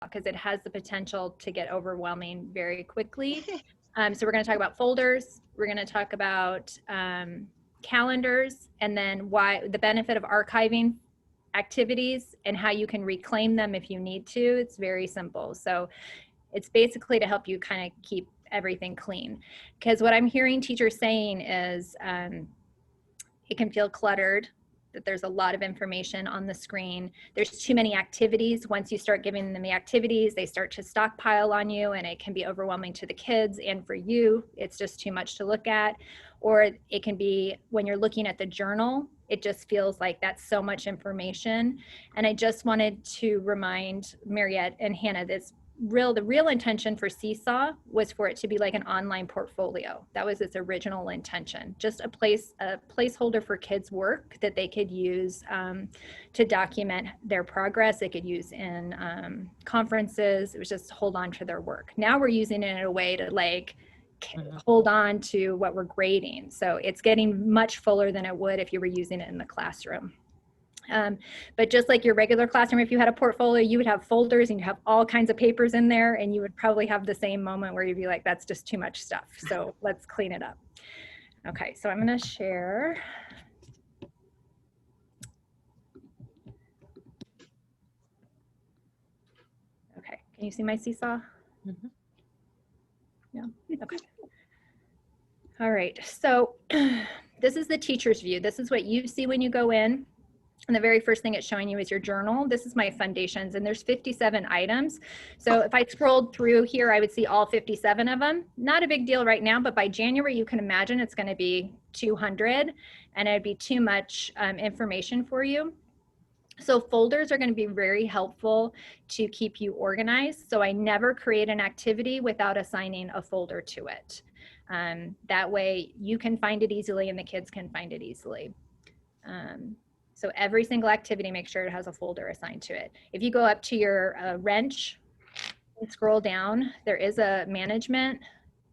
because it has the potential to get overwhelming very quickly. So we're going to talk about folders. We're going to talk about calendars, and then why the benefit of archiving activities and how you can reclaim them if you need to. It's very simple. So it's basically to help you kind of keep everything clean. Because what I'm hearing teachers saying is it can feel cluttered, that there's a lot of information on the screen. There's too many activities. Once you start giving them the activities, they start to stockpile on you, and it can be overwhelming to the kids and for you. It's just too much to look at. Or it can be when you're looking at the journal, it just feels like that's so much information. And I just wanted to remind Mariette and Hannah, the real intention for SeeSaw was for it to be like an online portfolio. That was its original intention, just a placeholder for kids' work that they could use to document their progress. They could use in conferences. It was just hold on to their work. Now we're using it in a way to like hold on to what we're grading. So it's getting much fuller than it would if you were using it in the classroom. But just like your regular classroom, if you had a portfolio, you would have folders and you have all kinds of papers in there, and you would probably have the same moment where you'd be like, that's just too much stuff. So let's clean it up. Okay, so I'm going to share. Okay, can you see my SeeSaw? Mm-hmm. Yeah, okay. All right, so this is the teacher's view. This is what you see when you go in. And the very first thing it's showing you is your journal. This is my foundations, and there's 57 items. So if I scrolled through here, I would see all 57 of them. Not a big deal right now, but by January, you can imagine it's going to be 200, and it'd be too much information for you. So folders are going to be very helpful to keep you organized. So I never create an activity without assigning a folder to it. That way you can find it easily and the kids can find it easily. So every single activity, make sure it has a folder assigned to it. If you go up to your wrench and scroll down, there is a management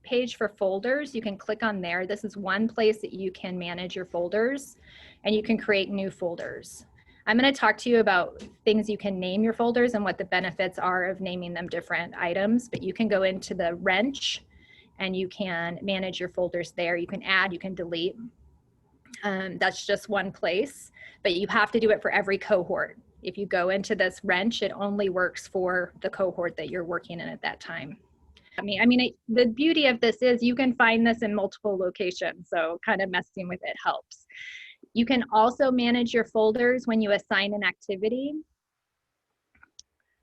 page for folders. You can click on there. This is one place that you can manage your folders, and you can create new folders. I'm going to talk to you about things you can name your folders and what the benefits are of naming them different items, but you can go into the wrench and you can manage your folders there. You can add, you can delete. That's just one place, but you have to do it for every cohort. If you go into this wrench, it only works for the cohort that you're working in at that time. The beauty of this is you can find this in multiple locations, so kind of messing with it helps. You can also manage your folders when you assign an activity.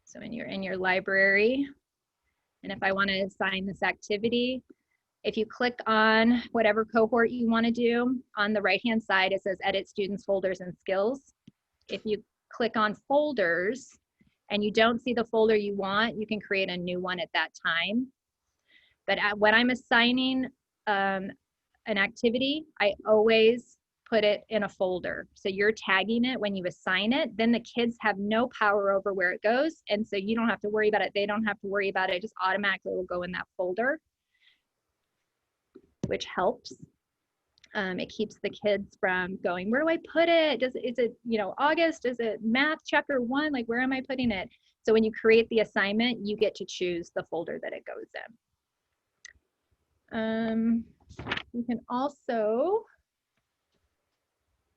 So in your library, and if I want to assign this activity, if you click on whatever cohort you want to do, on the right-hand side, it says Edit Students, Folders, and Skills. If you click on Folders and you don't see the folder you want, you can create a new one at that time. But when I'm assigning an activity, I always put it in a folder. So you're tagging it when you assign it, then the kids have no power over where it goes. And so you don't have to worry about it. They don't have to worry about it. It just automatically will go in that folder, which helps. It keeps the kids from going, where do I put it? Is it, August? Is it math chapter 1? Like, where am I putting it? So when you create the assignment, you get to choose the folder that it goes in. You can also,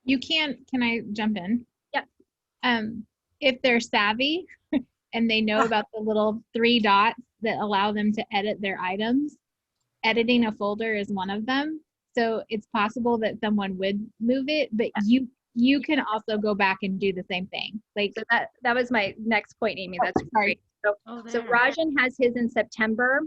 can I jump in? Yeah. If they're savvy and they know about the little 3 dots that allow them to edit their items, editing a folder is one of them. So it's possible that someone would move it, but you can also go back and do the same thing. Like, so that was my next point, Amy. That's great. So Rajan has his in September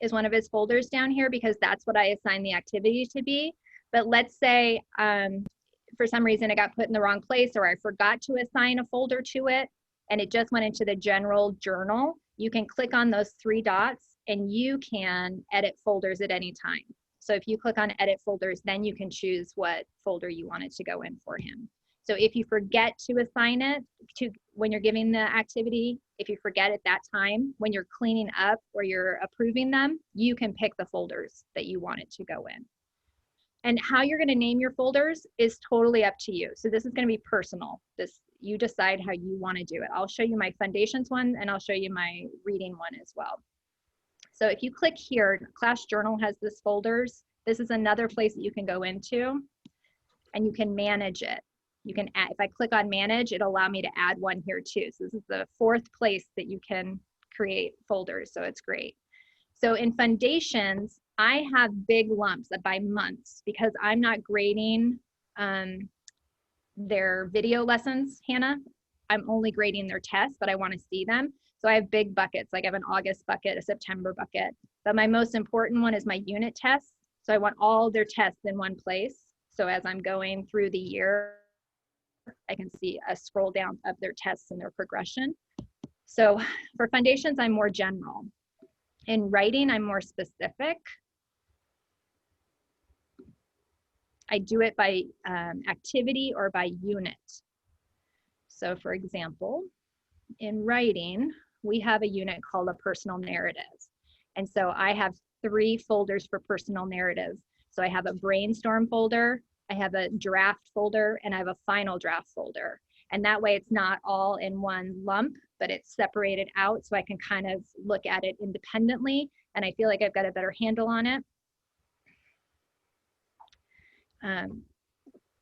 is one of his folders down here because that's what I assigned the activity to be. But let's say for some reason it got put in the wrong place, or I forgot to assign a folder to it and it just went into the general journal. You can click on those 3 dots and you can edit folders at any time. So if you click on edit folders, then you can choose what folder you want it to go in for him. So if you forget to assign it to when you're giving the activity, if you forget at that time, when you're cleaning up or you're approving them, you can pick the folders that you want it to go in. And how you're going to name your folders is totally up to you. So this is going to be personal. you decide how you want to do it. I'll show you my foundations one and I'll show you my reading one as well. So if you click here, class journal has this folders. This is another place that you can go into and you can manage it. You can add, if I click on manage, it'll allow me to add one here too. So this is the 4th place that you can create folders. So it's great. So in foundations, I have big lumps by months because I'm not grading their video lessons, Hannah. I'm only grading their tests, but I want to see them. So I have big buckets, like I have an August bucket, a September bucket. But my most important one is my unit tests. So I want all their tests in one place. So as I'm going through the year, I can see a scroll down of their tests and their progression. So for foundations, I'm more general. In writing, I'm more specific. I do it by activity or by unit. So for example, in writing, we have a unit called a personal narrative. And so I have 3 folders for personal narratives. So I have a brainstorm folder, I have a draft folder, and I have a final draft folder. And that way it's not all in one lump, but it's separated out so I can kind of look at it independently. And I feel like I've got a better handle on it.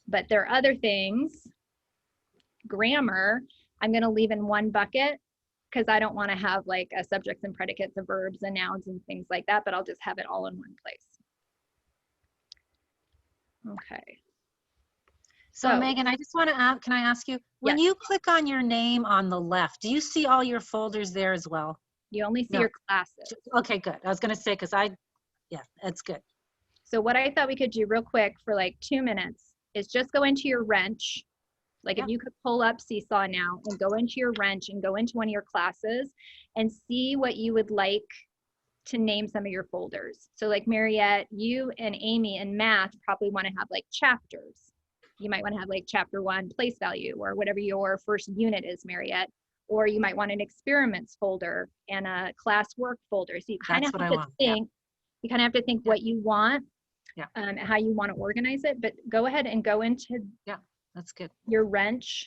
But there are other things. Grammar, I'm going to leave in one bucket because I don't want to have like a subjects and predicates and verbs and nouns and things like that, but I'll just have it all in one place. Okay. So Megan, I just want to ask, can I ask you, when Yes. you click on your name on the left, do you see all your folders there as well? You only see No. your classes. Okay, good. I was going to say, because yeah, that's good. So what I thought we could do real quick for like 2 minutes is just go into your wrench. Like if you could pull up SeeSaw now and go into your wrench and go into one of your classes and see what you would like to name some of your folders. So like Mariette, you and Amy in math probably want to have like chapters. You might want to have like chapter 1 place value or whatever your first unit is, Mariette. Or you might want an experiments folder and a class work folder. So you kind of have to think, you kind of have to think what you want, how you want to organize it, but go ahead and go into that's good. Your wrench.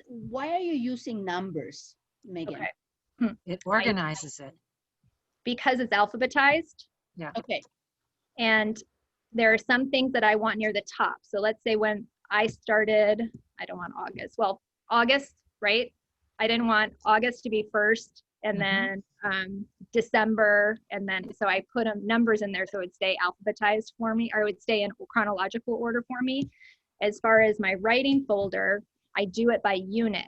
Why are you using numbers, Megan? Okay. It organizes it. Because it's alphabetized. Yeah. Okay. And there are some things that I want near the top. So let's say when I started, I don't want August. Well, August, right? I didn't want August to be first and then December. And then, so I put numbers in there so it would stay alphabetized for me, or it would stay in chronological order for me. As far as my writing folder, I do it by unit.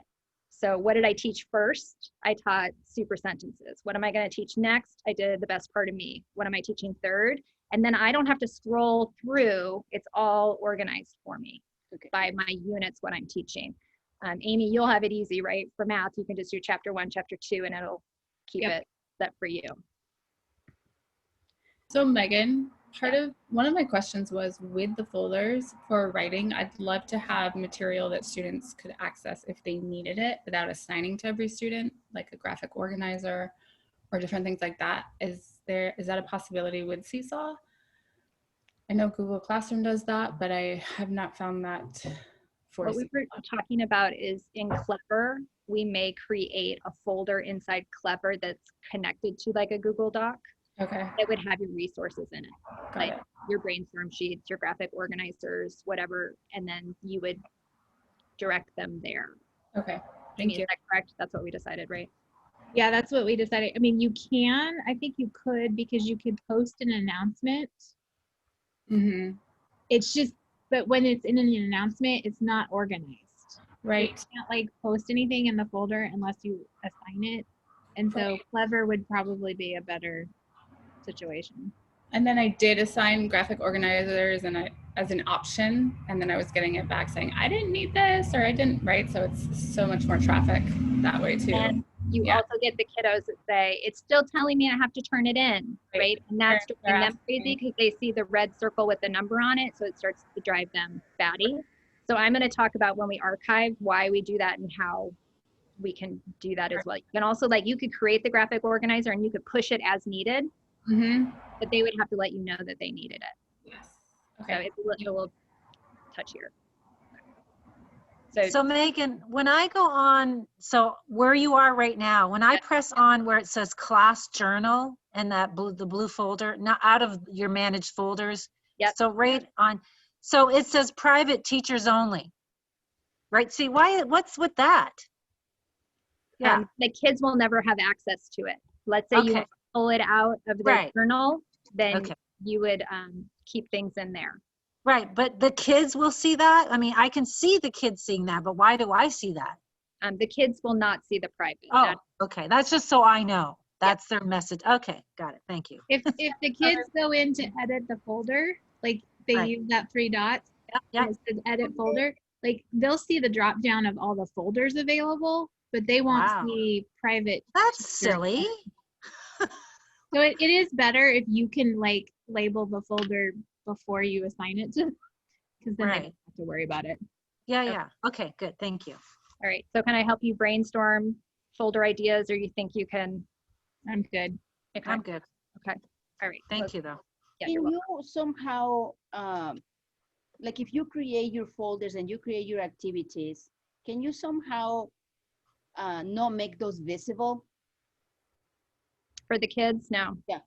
So what did I teach first? I taught super sentences. What am I going to teach next? I did the best part of me. What am I teaching third? And then I don't have to scroll through. It's all organized for me by my units, what I'm teaching. Amy, you'll have it easy, right? For math, you can just do chapter 1, chapter 2, and it'll keep it set for you. So Megan, one of my questions was with the folders for writing, I'd love to have material that students could access if they needed it without assigning to every student, like a graphic organizer or different things like that. Is that a possibility with SeeSaw? I know Google Classroom does that, but I have not found that for What we were talking about is in Clever, we may create a folder inside Clever that's connected to like a Google Doc. Okay. It would have your resources in it, Got it. your brainstorm sheets, your graphic organizers, whatever, and then you would direct them there. Okay, thank you. Is that correct? That's what we decided, right? Yeah, that's what we decided. I mean, I think you could, because you could post an announcement. Mm-hmm. It's just, but when it's in an announcement, it's not organized. Right. You can't like post anything in the folder unless you assign it. And so Clever would probably be a better situation. And then I did assign graphic organizers as an option, and then I was getting it back saying I didn't need this or I didn't, right? So it's so much more traffic that way too. And you also get the kiddos that say, it's still telling me I have to turn it in, right? And that's driving them crazy because they see the red circle with the number on it, so it starts to drive them batty. So I'm going to talk about when we archive, why we do that and how we can do that as well. You can also, like, you could create the graphic organizer and you could push it as needed, but they would have to let you know that they needed it. Yes. Okay. So it's a little touchier. So Megan, when I go on, so where you are right now, when I press on where it says class journal and that the blue folder, not out of your managed folders. Yep. So right on, so it says private teachers only, right? See, what's with that? Yeah, The kids will never have access to it. Let's say you okay, pull it out of their Right. journal, then okay. you would keep things in there. Right, but the kids will see that? I mean, I can see the kids seeing that, but why do I see that? The kids will not see the private. Oh, okay, that's just so I know. That's their message. Okay, got it, thank you. If the kids go in to edit the folder, like they Right. use that 3 dots, Yep, and it says edit folder, like they'll see the drop down of all the folders available, but they won't Wow. see private. That's teacher. silly. So it is better if you can like label the folder before you assign it to, because then they Right. don't have to worry about it. Yeah, yeah. Okay, good, thank you. All right, so can I help you brainstorm folder ideas, or you think you can? I'm good. Okay. I'm good. Okay. All right. Thank you, though. Yeah, Can you're welcome. you somehow, like if you create your folders and you create your activities, can you somehow not make those visible? For the kids, no. Yeah.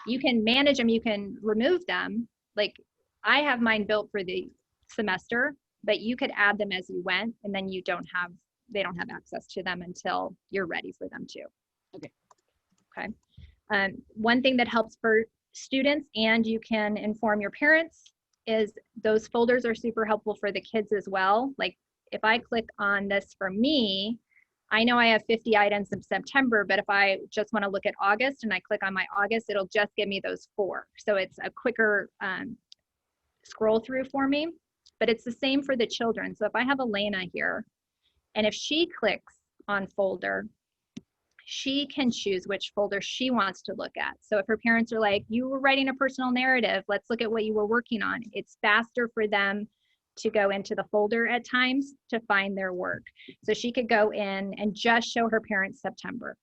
You can manage them, you can remove them. Like I have mine built for the semester, but you could add them as you went, and then they don't have access to them until you're ready for them to. Okay. Okay. One thing that helps for students, and you can inform your parents, is those folders are super helpful for the kids as well. Like if I click on this for me, I know I have 50 items in September, but if I just want to look at August and I click on my August, it'll just give me those 4. So it's a quicker scroll through for me, but it's the same for the children. So if I have Elena here, and if she clicks on folder, she can choose which folder she wants to look at. So if her parents are like, you were writing a personal narrative, let's look at what you were working on. It's faster for them to go into the folder at times to find their work. So she could go in and just show her parents September.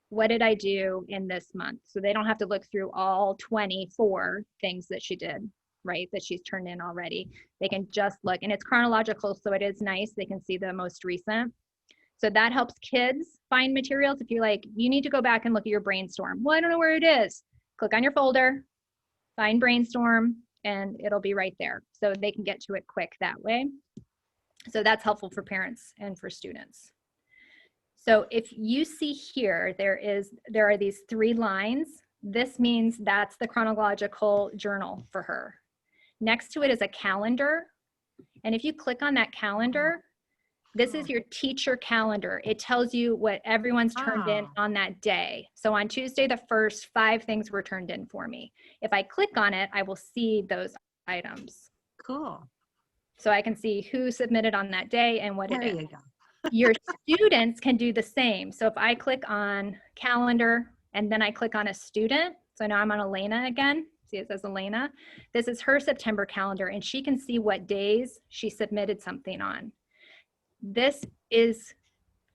What did I do in this month? So they don't have to look through all 24 things that she did, right? That she's turned in already. They can just look, and it's chronological, so it is nice. They can see the most recent. So that helps kids find materials. If you're like, you need to go back and look at your brainstorm. Well, I don't know where it is. Click on your folder, find brainstorm, and it'll be right there. So they can get to it quick that way. So that's helpful for parents and for students. So if you see here, there are these 3 lines. This means that's the chronological journal for her. Next to it is a calendar. And if you click on that calendar, this is your teacher calendar. It tells you what everyone's turned in on that day. So on Tuesday the 1st, 5 things were turned in for me. If I click on it, I will see those items. Cool. So I can see who submitted on that day and what There it is. you go. Your students can do the same. So if I click on calendar and then I click on a student, so now I'm on Elena again. See, it says Elena. This is her September calendar, and she can see what days she submitted something on. This is,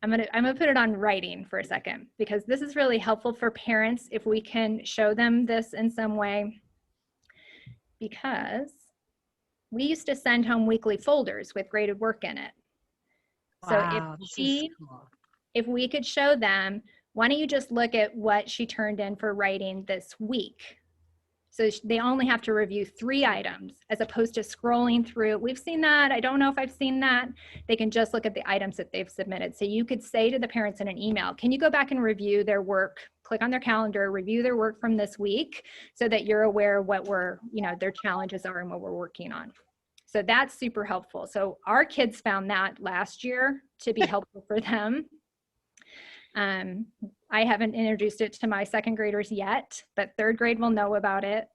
I'm gonna put it on writing for a second, because this is really helpful for parents if we can show them this in some way, because we used to send home weekly folders with graded work in it. So Wow, if we could show them, why don't you just look at what she turned in for writing this week? So they only have to review 3 items as opposed to scrolling through. We've seen that. I don't know if I've seen that. They can just look at the items that they've submitted. So you could say to the parents in an email, can you go back and review their work, click on their calendar, review their work from this week, so that you're aware of what their challenges are and what we're working on. So that's super helpful. So our kids found that last year to be helpful for them. I haven't introduced it to my 2nd graders yet, but 3rd grade will know about it.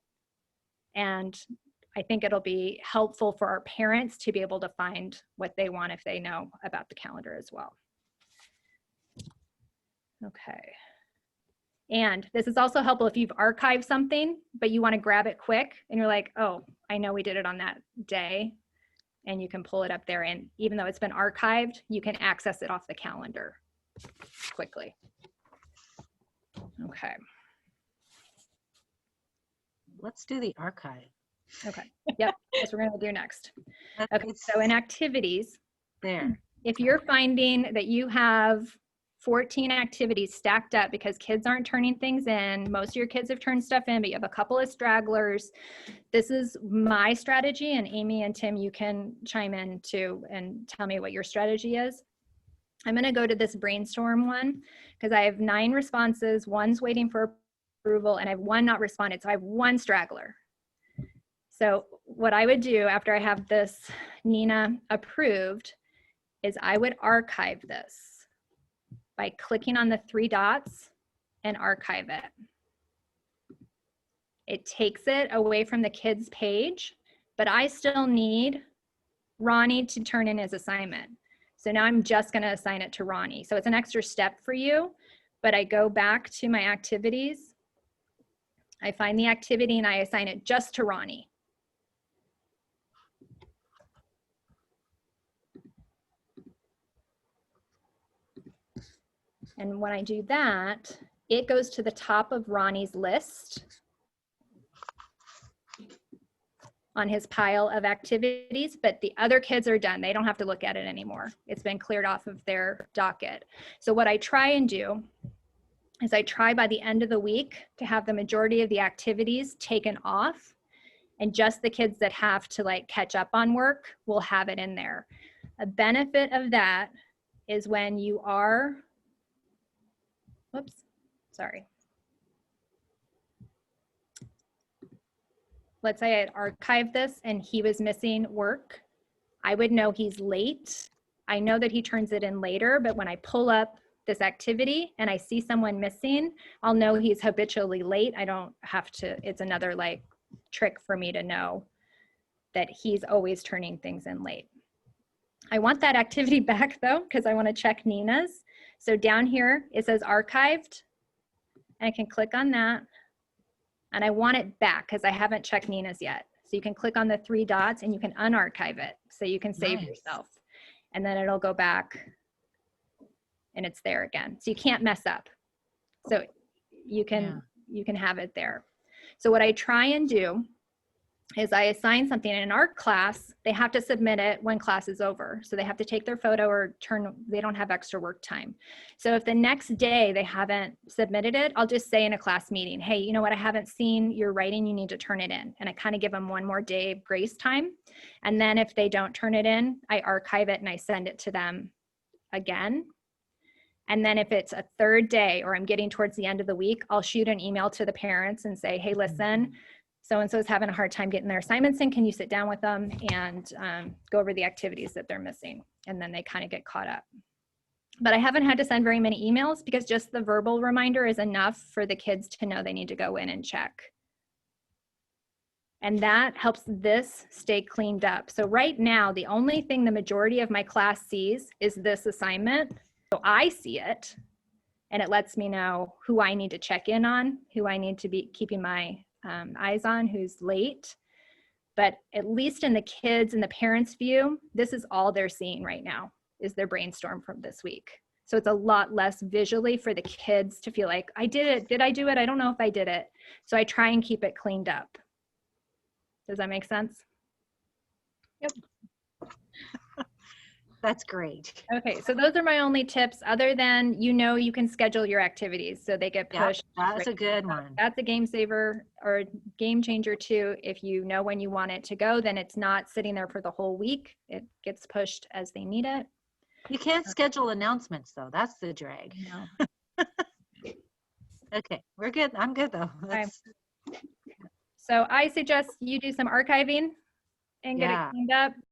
And I think it'll be helpful for our parents to be able to find what they want if they know about the calendar as well. Okay. And this is also helpful if you've archived something, but you want to grab it quick and you're like, oh, I know we did it on that day. And you can pull it up there. And even though it's been archived, you can access it off the calendar quickly. Okay. Let's do the archive. Okay. Yep. That's what we're going to do next. That- Okay. it's- So in activities, there. If you're finding that you have 14 activities stacked up because kids aren't turning things in, most of your kids have turned stuff in, but you have a couple of stragglers, this is my strategy, and Amy and Tim, you can chime in too and tell me what your strategy is. I'm going to go to this brainstorm one because I have 9 responses, one's waiting for approval, and I have 1 not responded, so I have 1 straggler. So what I would do after I have this Nina approved is I would archive this by clicking on the 3 dots and archive it. It takes it away from the kids' page, but I still need Ronnie to turn in his assignment. So now I'm just going to assign it to Ronnie. So it's an extra step for you, but I go back to my activities. I find the activity and I assign it just to Ronnie. And when I do that, it goes to the top of Ronnie's list on his pile of activities, but the other kids are done. They don't have to look at it anymore. It's been cleared off of their docket. So what I try and do is I try by the end of the week to have the majority of the activities taken off, and just the kids that have to like catch up on work will have it in there. A benefit of that is when you are, whoops, sorry. Let's say I had archived this and he was missing work. I would know he's late. I know that he turns it in later, but when I pull up this activity and I see someone missing, I'll know he's habitually late. I don't have to, it's another like trick for me to know that he's always turning things in late. I want that activity back though, because I want to check Nina's. So down here, it says archived. I can click on that. And I want it back because I haven't checked Nina's yet. So you can click on the 3 dots and you can unarchive it. So you can save yourself. And then it'll go back and it's there again. So you can't mess up. So you can have it there. So what I try and do is I assign something in our class. They have to submit it when class is over. So they have to take their photo or they don't have extra work time. So if the next day they haven't submitted it, I'll just say in a class meeting, hey, you know what, I haven't seen your writing, you need to turn it in. And I kind of give them 1 more day of grace time. And then if they don't turn it in, I archive it and I send it to them again. And then if it's a 3rd day or I'm getting towards the end of the week, I'll shoot an email to the parents and say, hey, listen, so-and-so is having a hard time getting their assignments in. Can you sit down with them and go over the activities that they're missing? And then they kind of get caught up. But I haven't had to send very many emails because just the verbal reminder is enough for the kids to know they need to go in and check. And that helps this stay cleaned up. So right now, the only thing the majority of my class sees is this assignment. So I see it and it lets me know who I need to check in on, who I need to be keeping my eyes on, who's late. But at least in the kids and the parents' view, this is all they're seeing right now is their brainstorm from this week. So it's a lot less visually for the kids to feel like, I did it. Did I do it? I don't know if I did it. So I try and keep it cleaned up. Does that make sense? Yep. That's great. Okay, so those are my only tips other than, you can schedule your activities so they get pushed. That's a good one. That's a game saver or game changer too. If you know when you want it to go, then it's not sitting there for the whole week. It gets pushed as they need it. You can't schedule announcements though. That's the drag. No. Okay, we're good. I'm good though. So I suggest you do some archiving and get it cleaned up.